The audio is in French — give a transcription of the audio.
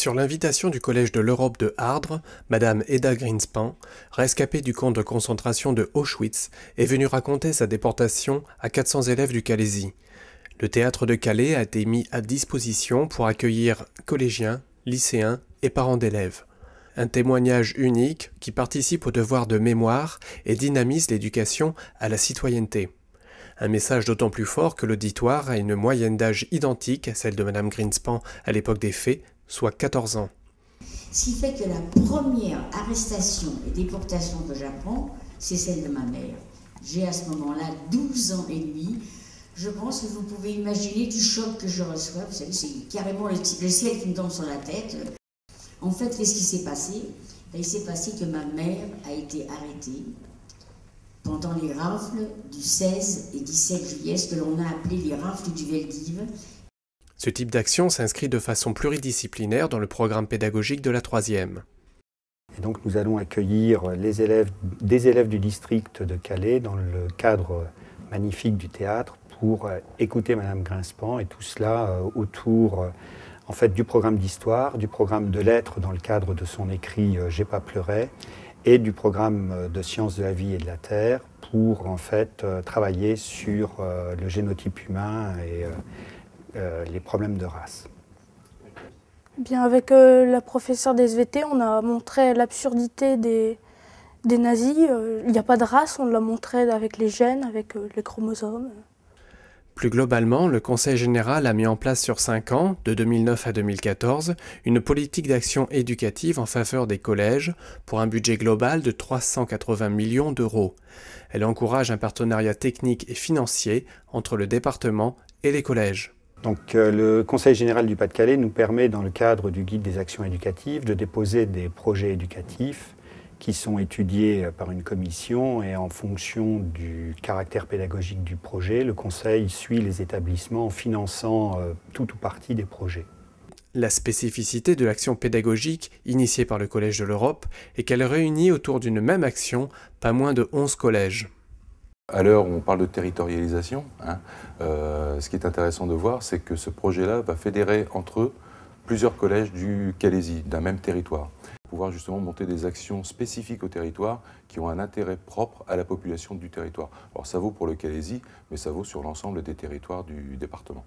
Sur l'invitation du Collège de l'Europe de Ardres, Madame Eda Greenspan, rescapée du camp de concentration de Auschwitz, est venue raconter sa déportation à 400 élèves du Calaisis. Le théâtre de Calais a été mis à disposition pour accueillir collégiens, lycéens et parents d'élèves. Un témoignage unique qui participe au devoir de mémoire et dynamise l'éducation à la citoyenneté. Un message d'autant plus fort que l'auditoire a une moyenne d'âge identique à celle de Madame Greenspan à l'époque des faits, soit 14 ans. Ce qui fait que la première arrestation et déportation que j'apprends, c'est celle de ma mère. J'ai à ce moment-là 12 ans et demi. Je pense que vous pouvez imaginer du choc que je reçois. Vous savez, c'est carrément le ciel qui me tombe sur la tête. En fait, qu'est-ce qui s'est passé? Il s'est passé que ma mère a été arrêtée pendant les rafles du 16 et 17 juillet, ce que l'on a appelé les rafles du Veldiv. Ce type d'action s'inscrit de façon pluridisciplinaire dans le programme pédagogique de la 3e. Et donc nous allons accueillir des élèves du district de Calais dans le cadre magnifique du théâtre pour écouter Madame Greenspan, et tout cela autour en fait, du programme d'histoire, du programme de lettres dans le cadre de son écrit « J'ai pas pleuré » et du programme de sciences de la vie et de la terre pour en fait travailler sur le génotype humain et les problèmes de race. Bien, avec la professeure d'SVT, on a montré l'absurdité des nazis. Il n'y a pas de race, on l'a montré avec les gènes, avec les chromosomes. Plus globalement, le Conseil général a mis en place sur 5 ans, de 2009 à 2014, une politique d'action éducative en faveur des collèges pour un budget global de 380 millions d'euros. Elle encourage un partenariat technique et financier entre le département et les collèges. Donc, le Conseil général du Pas-de-Calais nous permet, dans le cadre du guide des actions éducatives, de déposer des projets éducatifs qui sont étudiés par une commission, et en fonction du caractère pédagogique du projet, le Conseil suit les établissements en finançant tout ou partie des projets. La spécificité de l'action pédagogique initiée par le Collège de l'Europe est qu'elle réunit autour d'une même action pas moins de 11 collèges. À l'heure où on parle de territorialisation, ce qui est intéressant de voir, c'est que ce projet-là va fédérer entre eux plusieurs collèges du Calaisis, d'un même territoire. Pouvoir justement monter des actions spécifiques au territoire qui ont un intérêt propre à la population du territoire. Alors ça vaut pour le Calaisis, mais ça vaut sur l'ensemble des territoires du département.